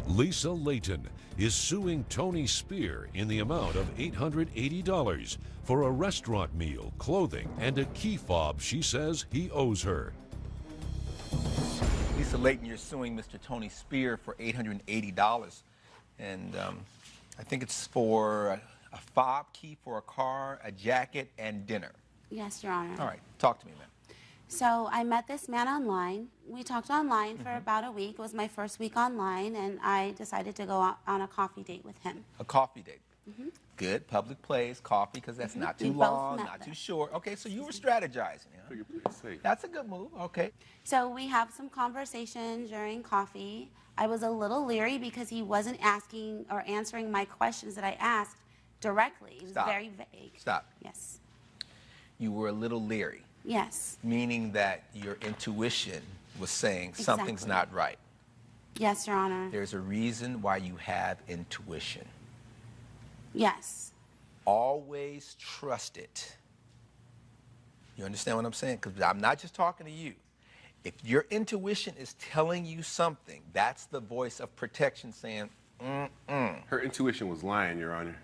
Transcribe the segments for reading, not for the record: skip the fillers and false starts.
Lisa Layton is suing Tony Spear in the amount of $880 for a restaurant meal, clothing, and a key fob she says he owes her. Lisa Layton, you're suing Mr. Tony Spear for $880. And I think it's for a fob, key for a car, a jacket, and dinner. Yes, Your Honor. All right, talk to me, ma'am. So I met this man online. We talked online for about a week. It was my first week online, and I decided to go on a coffee date with him. A coffee date. Good, public place, coffee, because that's not too long, not too short. Okay, so you were strategizing. Huh? That's a good move, okay. So we have some conversation during coffee. I was a little leery because he wasn't asking or answering my questions that I asked directly. It was very vague. Stop. Yes. You were a little leery. Yes. Meaning that your intuition was saying something's not right. Yes, Your Honor. There's a reason why you have intuition. Yes. Always trust it. You understand what I'm saying? Because I'm not just talking to you. If your intuition is telling you something, that's the voice of protection saying, Her intuition was lying, Your Honor.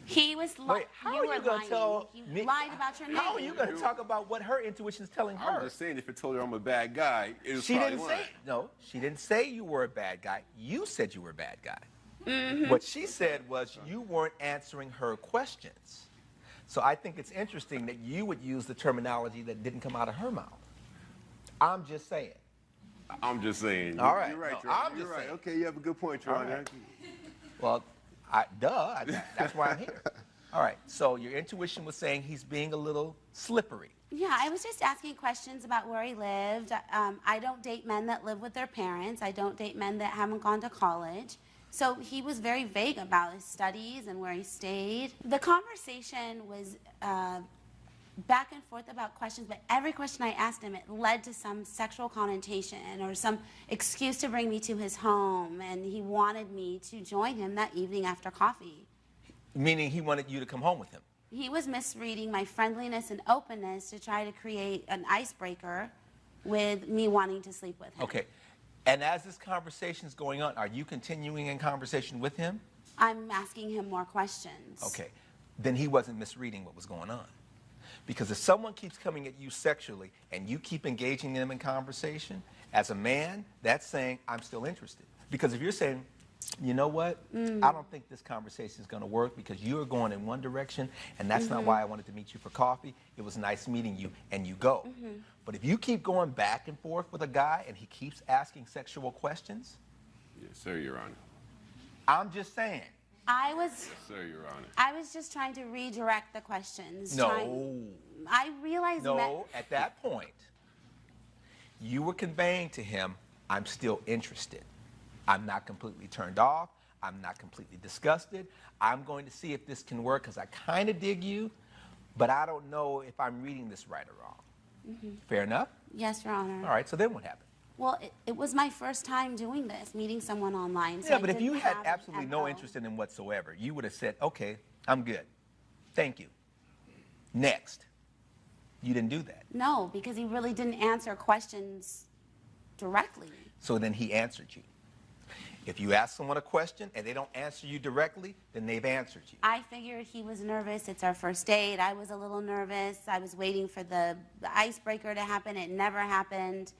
He was lying. How are you going to tell me? You lied about your name. How are you going to talk about what her intuition is telling her? I'm just saying, if it told her I'm a bad guy, it was She probably didn't lying. say, no, she didn't say you were a bad guy. You said you were a bad guy. What she said was you weren't answering her questions. So I think it's interesting that you would use the terminology that didn't come out of her mouth. I'm just saying. I'm just saying. All right. You're right, No, Your Honor. I'm You're just right. saying. Okay, you have a good point, Your All Honor. right. Well, that's why I'm here. All right, so your intuition was saying he's being a little slippery. Yeah, I was just asking questions about where he lived. I don't date men that live with their parents. I don't date men that haven't gone to college. So he was very vague about his studies and where he stayed. The conversation was back and forth about questions, but every question I asked him, it led to some sexual connotation or some excuse to bring me to his home, and he wanted me to join him that evening after coffee. Meaning he wanted you to come home with him. He was misreading my friendliness and openness to try to create an icebreaker with me wanting to sleep with him. Okay. And as this conversation is going on, are you continuing in conversation with him? I'm asking him more questions. Okay. Then he wasn't misreading what was going on. Because if someone keeps coming at you sexually and you keep engaging them in conversation, as a man, that's saying, I'm still interested. Because if you're saying, you know what? I don't think this conversation is going to work because you are going in one direction, and that's not why I wanted to meet you for coffee. It was nice meeting you, and you go. But if you keep going back and forth with a guy and he keeps asking sexual questions. Yes, sir, Your Honor. I'm just saying. Yes, sir, Your Honor. I was just trying to redirect the questions. No. I realized No, at that point, you were conveying to him, I'm still interested. I'm not completely turned off. I'm not completely disgusted. I'm going to see if this can work because I kind of dig you, but I don't know if I'm reading this right or wrong. Fair enough? Yes, Your Honor. All right, so then what happened? Well, it was my first time doing this, meeting someone online. So Yeah, I but if you didn't had have absolutely no MO. interest in him whatsoever, you would have said, okay, I'm good. Thank you. Next. You didn't do that. No, because he really didn't answer questions directly. So then he answered you. If you ask someone a question and they don't answer you directly, then they've answered you. I figured he was nervous. It's our first date. I was a little nervous. I was waiting for the icebreaker to happen. It never happened.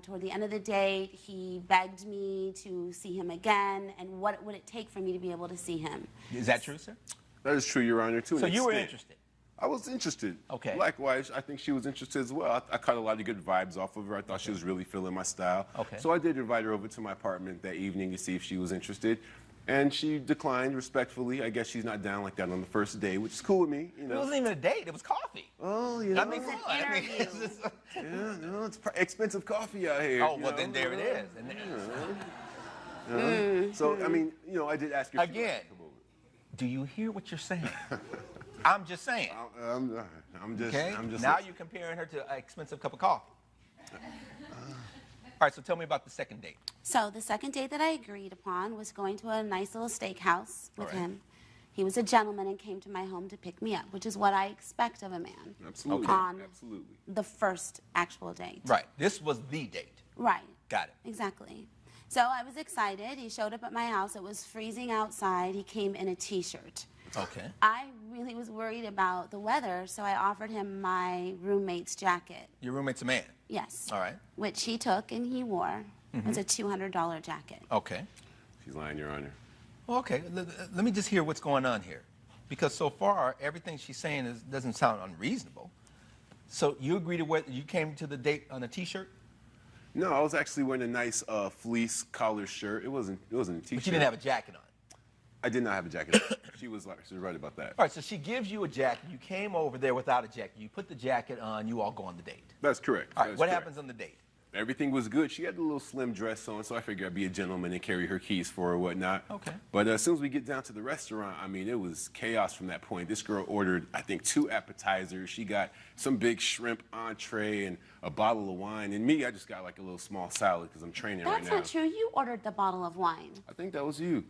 Toward the end of the date, he begged me to see him again, and what would it take for me to be able to see him? Is that true, sir? That is true, Your Honor, too. So you were interested? I was interested. Okay. Likewise, I think she was interested as well. I caught a lot of good vibes off of her. I thought she was really feeling my style. Okay. So I did invite her over to my apartment that evening to see if she was interested. And she declined respectfully. I guess she's not down like that on the first day, which is cool with me. You know. It wasn't even a date. It was coffee. Oh, you know. I mean, come on. I mean, it's just- Yeah, no, it's expensive coffee out here. oh, you well, know? then there it is. And So, I mean, you know, I did ask her if she Again, wanted to come over. do you hear what you're saying? I'm just saying. I'm just Now listening. you're comparing her to an expensive cup of coffee. All right, so tell me about the second date. So the second date that I agreed upon was going to a nice little steakhouse with All right. him. He was a gentleman and came to my home to pick me up, which is what I expect of a man. Absolutely. Okay. On Absolutely. the first actual date. Right. This was the date. Right. Got it. Exactly. So I was excited. He showed up at my house. It was freezing outside. He came in a T-shirt. Okay. I really was worried about the weather, so I offered him my roommate's jacket. Your roommate's a man? Yes. All right. Which he took and he wore. It was a $200 jacket. Okay. She's lying, Your Honor. Well, okay, let me just hear what's going on here. Because so far, everything she's saying doesn't sound unreasonable. So you agreed to what, you came to the date on a T-shirt? No, I was actually wearing a nice fleece collar shirt. It wasn't a T-shirt. But you didn't have a jacket on. I did not have a jacket on. She was right about that. All right, so she gives you a jacket. You came over there without a jacket. You put the jacket on. You all go on the date. That's correct. All right, That's what correct. happens on the date? Everything was good. She had a little slim dress on, so I figured I'd be a gentleman and carry her keys for her or whatnot. Okay. But as soon as we get down to the restaurant, I mean, it was chaos from that point. This girl ordered, I think, 2 appetizers. She got some big shrimp entree and a bottle of wine. And me, I just got like a little small salad because I'm training right That's now. not true. You ordered the bottle of wine. I think that was you.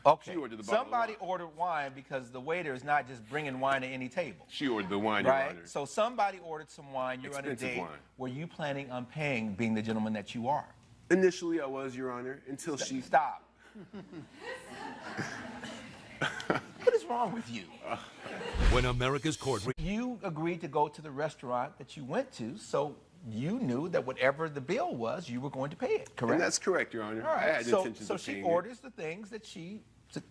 Okay. She ordered the bottle of Somebody wine. ordered wine because the waiter is not just bringing wine to any table. She ordered the wine, Your Right? Honor. So somebody ordered some wine. You're on a Expensive date. wine. Were you planning on paying, being the gentleman that you are? Initially, I was, Your Honor, until she... Stop. What is wrong with you? When America's court. You agreed to go to the restaurant that you went to, so you knew that whatever the bill was, you were going to pay it, correct? And that's correct, Your Honor. All I right. had So intentions of she paying orders the things that she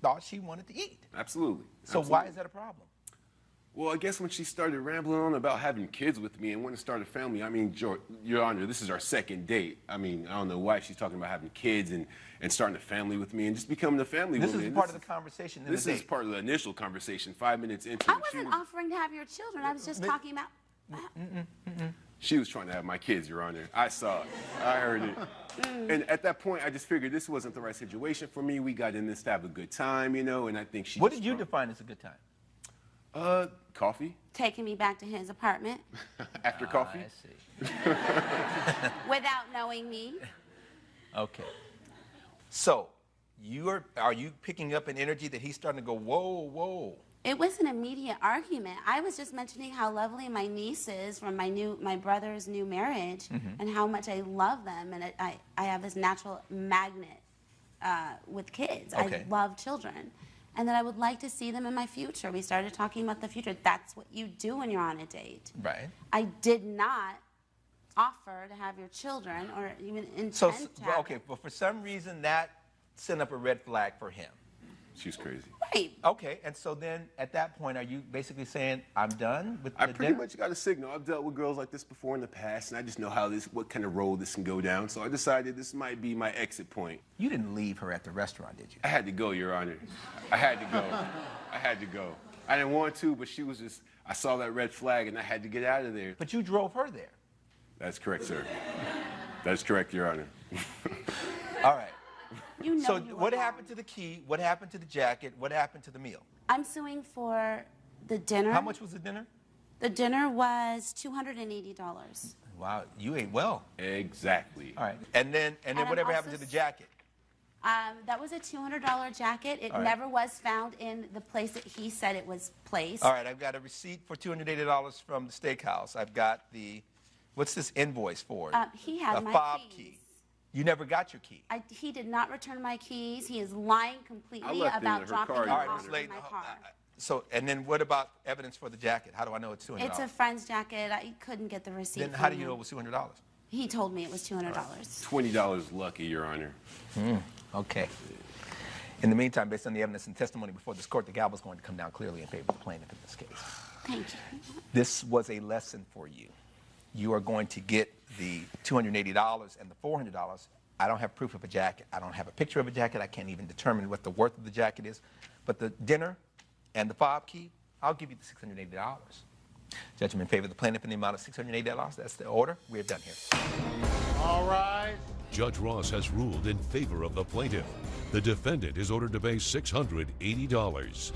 thought she wanted to eat. it. Absolutely. So why is that a problem? Well, I guess when she started rambling on about having kids with me and wanting to start a family, I mean, Your Honor, this is our second date. I mean, I don't know why she's talking about having kids and starting a family with me and just becoming a family This woman. is part of the conversation in This the is date. part of the initial conversation, 5 minutes into I it. wasn't offering to have your children. I was just talking about... She was trying to have my kids, Your Honor. I saw it. I heard it. And at that point, I just figured this wasn't the right situation for me. We got in this to have a good time, you know, and I think she What just did you drunk. define as a good time? Coffee? Taking me back to his apartment After coffee? I see. without knowing me. Okay. So, are you picking up an energy that he's starting to go, whoa, whoa? It was an immediate argument. I was just mentioning how lovely my niece is from my brother's new marriage, and how much I love them, and I have this natural magnet with kids. Okay. I love children, and that I would like to see them in my future. We started talking about the future. That's what you do when you're on a date. Right. I did not offer to have your children or even intend So, to have okay, but for some reason that sent up a red flag for him. She's crazy. Right. Okay, and so then at that point, are you basically saying, I'm done with the I pretty dinner? much got a signal. I've dealt with girls like this before in the past, and I just know what kind of road this can go down. So I decided this might be my exit point. You didn't leave her at the restaurant, did you? I had to go, Your Honor. I had to go. I had to go. I didn't want to, but she was just, I saw that red flag, and I had to get out of there. But you drove her there. That's correct, sir. That's correct, Your Honor. All right. You know So you were what wrong. happened to the key? What happened to the jacket? What happened to the meal? I'm suing for the dinner. How much was the dinner? The dinner was $280. Wow, you ate well. Exactly. All right. And then I'm whatever happened to also the jacket? That was a $200 jacket. It All right. never was found in the place that he said it was placed. All right, I've got a receipt for $280 from the steakhouse. I've got what's this invoice for? He had a my fob keys. key. You never got your key. He did not return my keys. He is lying I completely left it in about her dropping car, them Your All right, off Ms. Layton. in my car. So, and then what about evidence for the jacket? How do I know it's $200? It's a friend's jacket. I couldn't get the receipt. Then from how do you him. know it was $200? He told me it was $200. $20 lucky, Your Honor. Okay. In the meantime, based on the evidence and testimony before this court, the gavel is going to come down clearly in favor of the plaintiff in this case. Thank you. This was a lesson for you. You are going to get the $280 and the $400. I don't have proof of a jacket. I don't have a picture of a jacket. I can't even determine what the worth of the jacket is. But the dinner and the fob key, I'll give you the $680. Judgment in favor of the plaintiff in the amount of $680. That's the order. We're done here. All right. Judge Ross has ruled in favor of the plaintiff. The defendant is ordered to pay $680.